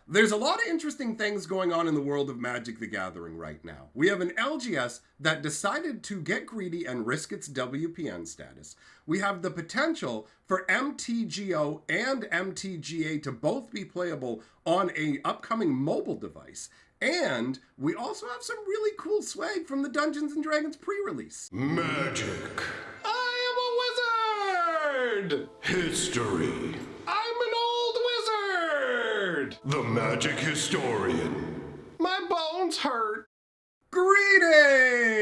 There's a lot of interesting things going on in the world of Magic the Gathering right now. We have an LGS that decided to get greedy and risk its WPN status. We have the potential for MTGO and MTGA to both be playable on an upcoming mobile device. And we also have some really cool swag from the Dungeons and Dragons pre-release. Magic. I am a wizard! History. I'm an old wizard! The Magic Historian. My bones hurt. Greetings,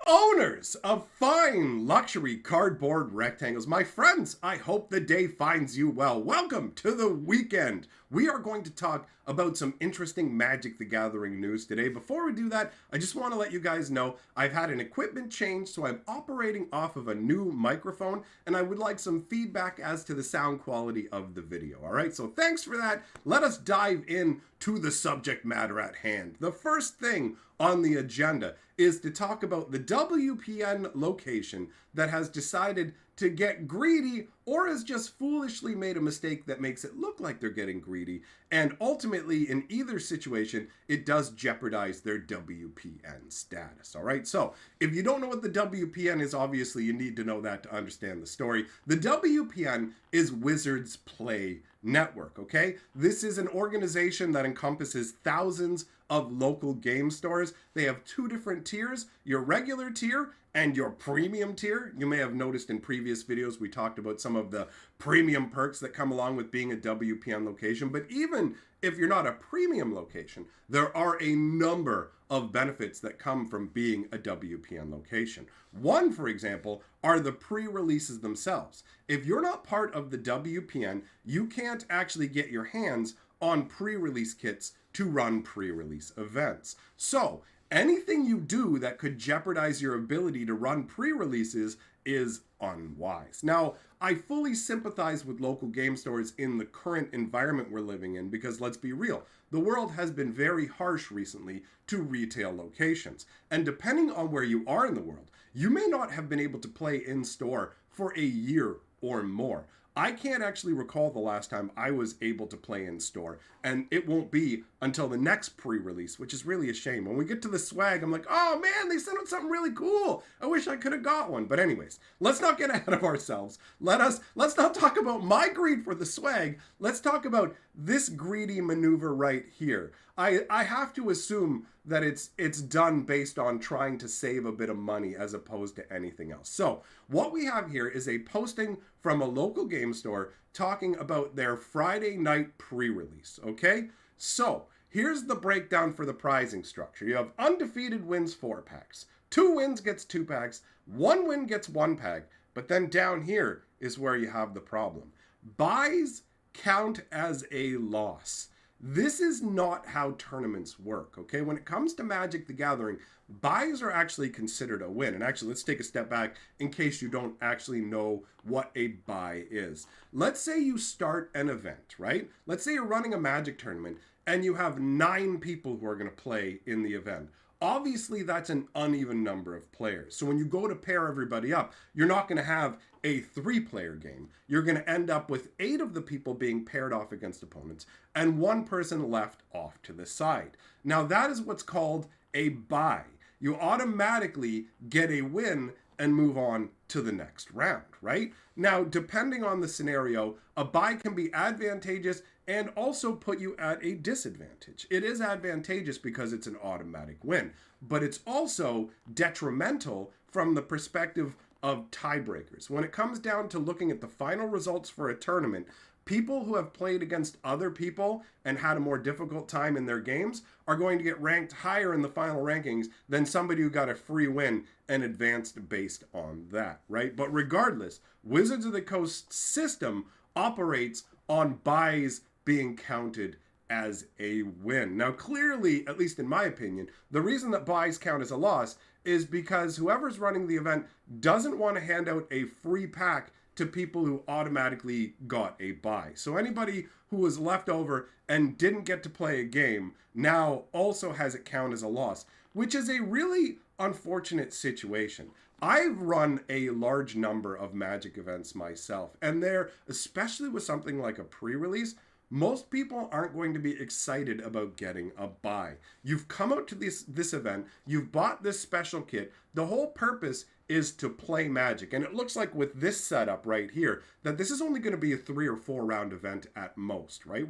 owners of fine luxury cardboard rectangles. My friends, I hope the day finds you well. Welcome to the weekend. We are going to talk about some interesting Magic the Gathering news today. Before we do that, I just want to let you guys know I've had an equipment change, so I'm operating off of a new microphone, and I would like some feedback as to the sound quality of the video. All right, so thanks for that. Let us dive in to the subject matter at hand. The first thing on the agenda is to talk about the WPN location that has decided to get greedy or has just foolishly made a mistake that makes it look like they're getting greedy. And ultimately, in either situation, it does jeopardize their WPN status. All right, so if you don't know what the WPN is, obviously you need to know that to understand the story. The WPN is Wizards Play Network, okay? This is an organization that encompasses thousands of local game stores. They have two different tiers, your regular tier and your premium tier. You may have noticed in previous videos we talked about some of the premium perks that come along with being a WPN location, but even if you're not a premium location, there are a number of benefits that come from being a WPN location. One, for example, are the pre-releases themselves. If you're not part of the WPN, you can't actually get your hands on pre-release kits to run pre-release events. So anything you do that could jeopardize your ability to run pre-releases is unwise. Now, I fully sympathize with local game stores in the current environment we're living in because let's be real, the world has been very harsh recently to retail locations. And depending on where you are in the world, you may not have been able to play in store for a year or more. I can't actually recall the last time I was able to play in store, and it won't be until the next pre-release, which is really a shame. When we get to the swag, I'm like, oh man, they sent out something really cool. I wish I could have got one. But anyways, let's not get ahead of ourselves. Let's not talk about my greed for the swag. Let's talk about this greedy maneuver right here. I have to assume that it's done based on trying to save a bit of money as opposed to anything else. So what we have here is a posting from a local game store talking about their Friday night pre-release, okay? So here's the breakdown for the prizing structure. You have undefeated wins 4 packs, 2 wins gets 2 packs, 1 win gets 1 pack, but then down here is where you have the problem. Buys count as a loss. This is not how tournaments work, okay? When it comes to Magic the Gathering, buys are actually considered a win. And actually, let's take a step back in case you don't actually know what a buy is. Let's say you start an event, right? Let's say you're running a Magic tournament and you have 9 people who are going to play in the event. Obviously, that's an uneven number of players. So when you go to pair everybody up, you're not going to have a 3-player game. You're going to end up with 8 of the people being paired off against opponents and 1 person left off to the side. Now, that is what's called a bye. You automatically get a win and move on to the next round, right? Now, depending on the scenario, a bye can be advantageous and also put you at a disadvantage. It is advantageous because it's an automatic win, but it's also detrimental from the perspective of tiebreakers. When it comes down to looking at the final results for a tournament, people who have played against other people and had a more difficult time in their games are going to get ranked higher in the final rankings than somebody who got a free win and advanced based on that, right? But regardless, Wizards of the Coast system operates on buys being counted as a win. Now, clearly, at least in my opinion, the reason that buys count as a loss is because whoever's running the event doesn't want to hand out a free pack to people who automatically got a buy. So anybody who was left over and didn't get to play a game now also has it count as a loss, which is a really unfortunate situation. I've run a large number of Magic events myself, and there, especially with something like a pre-release, most people aren't going to be excited about getting a buy. You've come out to this event, you've bought this special kit. The whole purpose is to play Magic. And it looks like with this setup right here, that this is only going to be a 3 or 4 round event at most, right?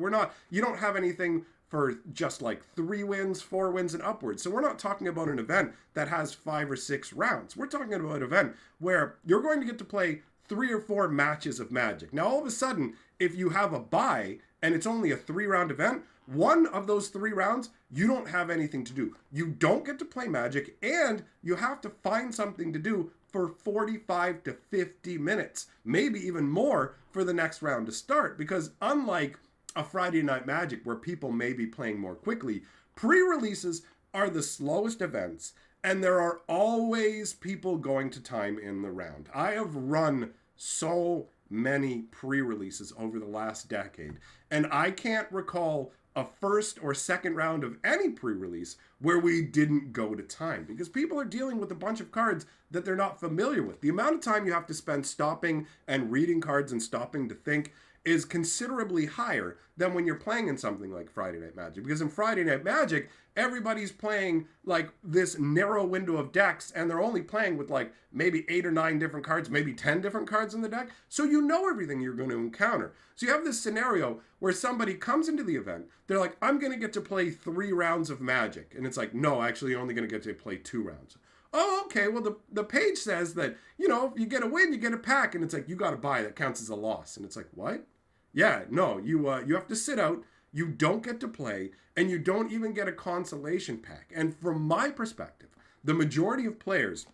You don't have anything for just like 3 wins, 4 wins, and upwards. So we're not talking about an event that has 5 or 6 rounds. We're talking about an event where you're going to get to play 3 or 4 matches of Magic. Now, all of a sudden, if you have a buy and it's only a 3-round event, one of those 3 rounds, you don't have anything to do. You don't get to play Magic, and you have to find something to do for 45 to 50 minutes, maybe even more for the next round to start. Because unlike a Friday Night Magic where people may be playing more quickly, pre-releases are the slowest events, and there are always people going to time in the round. I have run so many pre-releases over the last decade, and I can't recall a first or second round of any pre-release where we didn't go to time, because people are dealing with a bunch of cards that they're not familiar with. The amount of time you have to spend stopping and reading cards and stopping to think is considerably higher than when you're playing in something like Friday Night Magic. Because in Friday Night Magic, everybody's playing like this narrow window of decks, and they're only playing with like maybe 8 or 9 different cards, maybe 10 different cards in the deck. So you know everything you're going to encounter. So you have this scenario where somebody comes into the event, they're like, I'm going to get to play 3 rounds of Magic. And it's like, no, actually you're only going to get to play 2 rounds. Oh, okay, well, the page says that, if you get a win, you get a pack. And it's like, you got to buy, that counts as a loss. And it's like, what? Yeah, no, you have to sit out, you don't get to play, and you don't even get a consolation pack. And from my perspective, the majority of players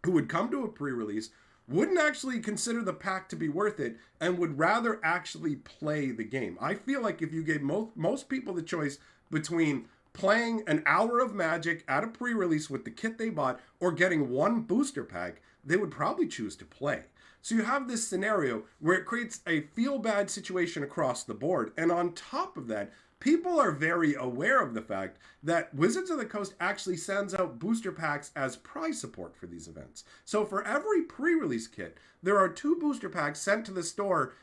who would come to a pre-release wouldn't actually consider the pack to be worth it and would rather actually play the game. I feel like if you gave most people the choice between playing an hour of Magic at a pre-release with the kit they bought or getting 1 booster pack, they would probably choose to play. So you have this scenario where it creates a feel-bad situation across the board. And on top of that, people are very aware of the fact that Wizards of the Coast actually sends out booster packs as prize support for these events. So for every pre-release kit, there are 2 booster packs sent to the store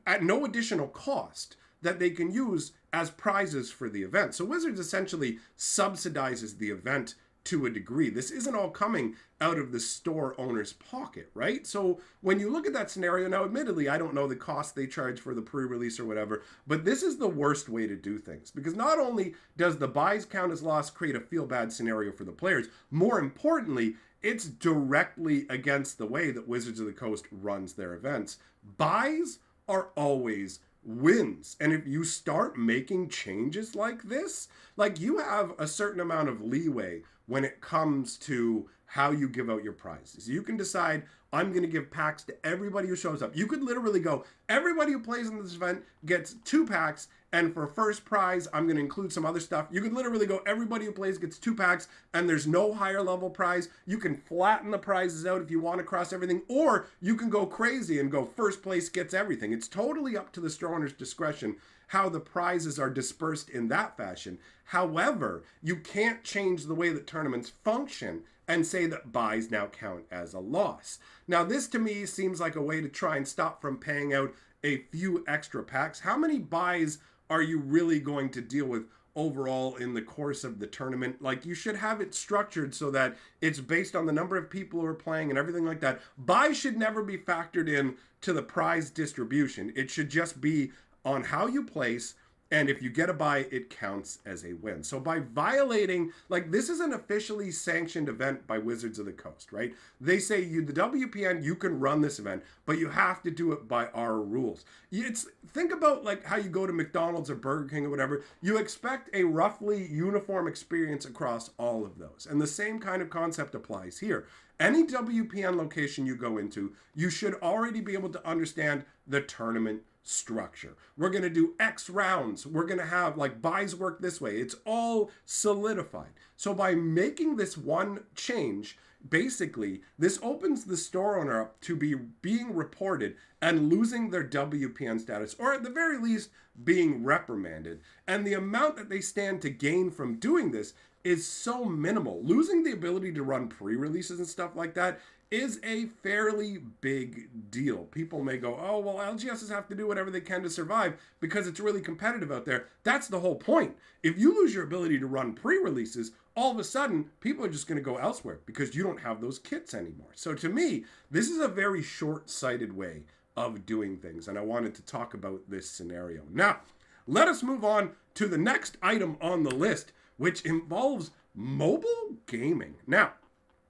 at no additional cost that they can use as prizes for the event. So Wizards essentially subsidizes the event to a degree. This isn't all coming out of the store owner's pocket, right? So when you look at that scenario, now admittedly, I don't know the cost they charge for the pre-release or whatever, but this is the worst way to do things, because not only does the buys count as loss create a feel-bad scenario for the players, more importantly, it's directly against the way that Wizards of the Coast runs their events. Buys are always wins. And if you start making changes like this, like you have a certain amount of leeway when it comes to how you give out your prizes. You can decide, I'm going to give packs to everybody who shows up. You could literally go, everybody who plays in this event gets 2 packs, and for first prize, I'm going to include some other stuff. You could literally go, everybody who plays gets 2 packs, and there's no higher level prize. You can flatten the prizes out if you want to cross everything, or you can go crazy and go, first place gets everything. It's totally up to the store owner's discretion how the prizes are dispersed in that fashion. However, you can't change the way that tournaments function and say that buys now count as a loss. Now, this to me seems like a way to try and stop from paying out a few extra packs. How many buys are you really going to deal with overall in the course of the tournament? Like, you should have it structured so that it's based on the number of people who are playing and everything like that. Buys should never be factored in to the prize distribution. It should just be on how you place, and if you get a buy, it counts as a win. So by violating, like, this is an officially sanctioned event by Wizards of the Coast, right? They say, the WPN, you can run this event, but you have to do it by our rules. Think about like how you go to McDonald's or Burger King or whatever. You expect a roughly uniform experience across all of those. And the same kind of concept applies here. Any WPN location you go into, you should already be able to understand the tournament structure. We're going to do X rounds. We're going to have like buys work this way. It's all solidified. So by making this one change, basically this opens the store owner up to being reported and losing their WPN status, or at the very least being reprimanded. And the amount that they stand to gain from doing this is so minimal. Losing the ability to run pre-releases and stuff like that is a fairly big deal. People may go, oh, well, LGSs have to do whatever they can to survive because it's really competitive out there. That's the whole point. If you lose your ability to run pre-releases, all of a sudden, people are just going to go elsewhere because you don't have those kits anymore. So to me, this is a very short-sighted way of doing things, and I wanted to talk about this scenario. Now, let us move on to the next item on the list, which involves mobile gaming. Now,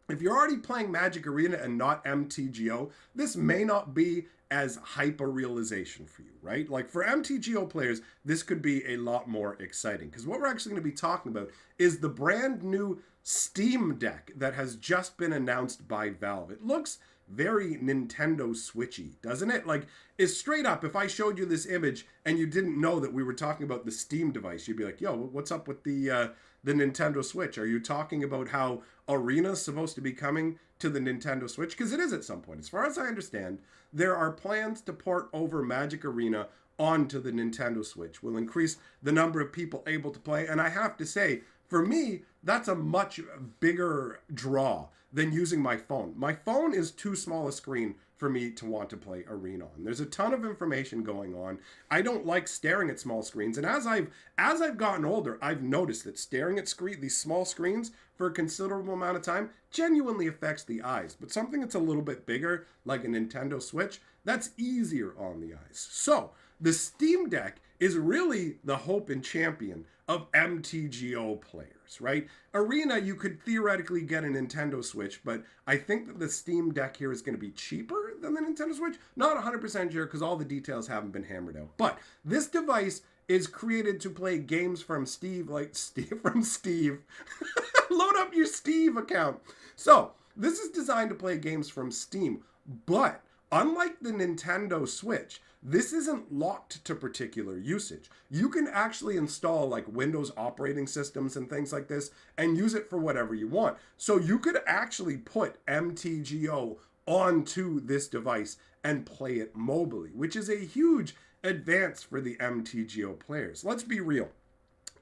if you're already playing Magic Arena and not MTGO, this may not be as hype a realization for you, right? Like for MTGO players, this could be a lot more exciting because what we're actually going to be talking about is the brand new Steam Deck that has just been announced by Valve. It looks very Nintendo Switchy, doesn't it? Like, it's straight up, if I showed you this image and you didn't know that we were talking about the Steam device, you'd be like, yo, what's up with the Nintendo Switch? Are you talking about how Arena's supposed to be coming to the Nintendo Switch? Because it is at some point. As far as I understand, there are plans to port over Magic Arena onto the Nintendo Switch. Will increase the number of people able to play, and I have to say, for me, that's a much bigger draw than using my phone. My phone is too small a screen for me to want to play Arena on. There's a ton of information going on. I don't like staring at small screens, and as I've gotten older, I've noticed that staring at these small screens for a considerable amount of time genuinely affects the eyes. But something that's a little bit bigger, like a Nintendo Switch, that's easier on the eyes. So the Steam Deck is really the hope and champion of MTGO players, right? Arena, you could theoretically get a Nintendo Switch, but I think that the Steam Deck here is going to be cheaper than the Nintendo Switch. Not 100% sure because all the details haven't been hammered out. But this device is created to play games from Steve. Load up your Steve account. So this is designed to play games from Steam, but unlike the Nintendo Switch, this isn't locked to particular usage. You can actually install like Windows operating systems and things like this and use it for whatever you want. So you could actually put MTGO onto this device and play it mobilely, which is a huge advance for the MTGO players. Let's be real.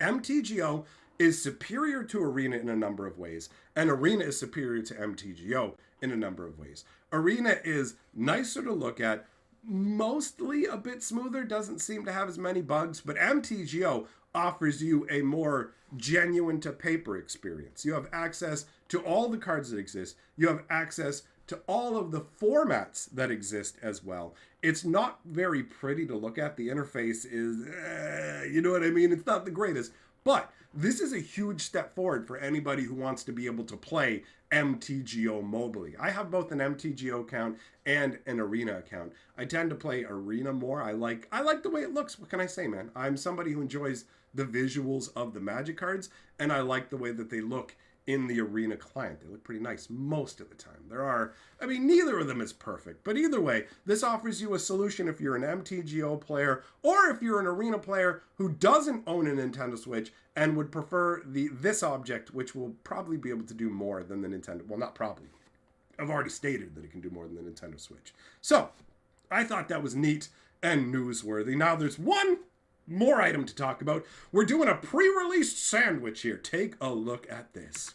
MTGO is superior to Arena in a number of ways, and Arena is superior to MTGO in a number of ways. Arena is nicer to look at, mostly a bit smoother, doesn't seem to have as many bugs, but MTGO offers you a more genuine to paper experience. You have access to all the cards that exist. You have access to all of the formats that exist as well. It's not very pretty to look at. The interface is, you know what I mean? It's not the greatest, but this is a huge step forward for anybody who wants to be able to play MTGO mobilely. I have both an MTGO account and an Arena account. I tend to play Arena more. I like the way it looks. What can I say, man? I'm somebody who enjoys the visuals of the Magic cards, and I like the way that they look in the Arena client. They look pretty nice most of the time. Neither of them is perfect, but either way, this offers you a solution if you're an MTGO player or if you're an Arena player who doesn't own a Nintendo Switch and would prefer this object, which will probably be able to do more than the Nintendo. Well, not probably. I've already stated that it can do more than the Nintendo Switch. So, I thought that was neat and newsworthy. Now, there's one more item to talk about. We're doing a pre-release sandwich here. Take a look at this.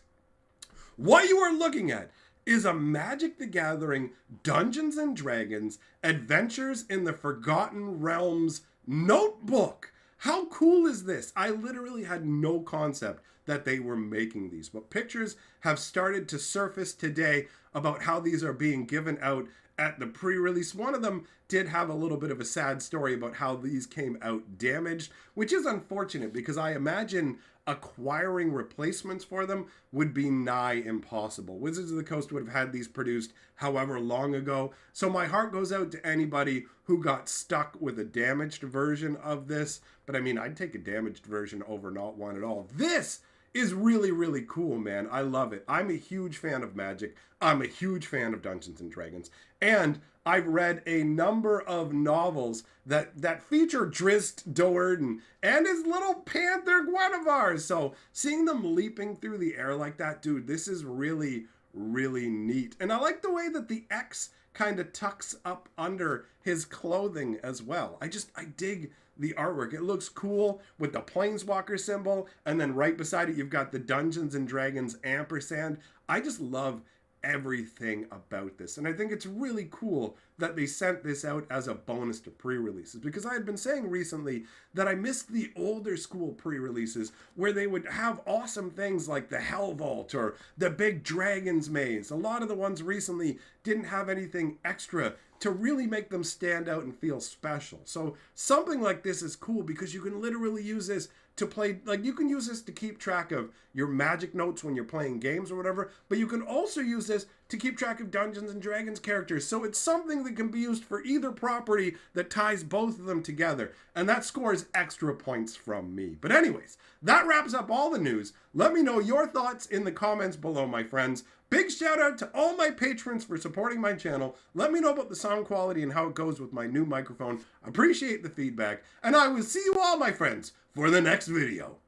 What you are looking at is a Magic the Gathering Dungeons and Dragons Adventures in the Forgotten Realms notebook. How cool is this? I literally had no concept that they were making these, but pictures have started to surface today about how these are being given out at the pre-release. One of them did have a little bit of a sad story about how these came out damaged, which is unfortunate because I imagine acquiring replacements for them would be nigh impossible. Wizards of the Coast would have had these produced however long ago. So my heart goes out to anybody who got stuck with a damaged version of this. But I'd take a damaged version over not one at all. This is really, really cool, man. I love it. I'm a huge fan of Magic. I'm a huge fan of Dungeons and Dragons. And I've read a number of novels that feature Drizzt Do'Urden and his little panther Guinevere. So seeing them leaping through the air like that, dude, this is really, really neat. And I like the way that the X kind of tucks up under his clothing as well. I dig the artwork. It looks cool with the Planeswalker symbol, and then right beside it, you've got the Dungeons and Dragons ampersand. I just love everything about this. And I think it's really cool that they sent this out as a bonus to pre-releases, because I had been saying recently that I missed the older school pre-releases where they would have awesome things like the Hell Vault or the Big Dragon's Maze. A lot of the ones recently didn't have anything extra to really make them stand out and feel special. So something like this is cool because you can literally use this to play, like you can use this to keep track of your magic notes when you're playing games or whatever, but you can also use this to keep track of Dungeons and Dragons characters. So it's something that can be used for either property that ties both of them together. And that scores extra points from me. But anyways, that wraps up all the news. Let me know your thoughts in the comments below, my friends. Big shout out to all my patrons for supporting my channel. Let me know about the sound quality and how it goes with my new microphone. Appreciate the feedback. And I will see you all, my friends, for the next video.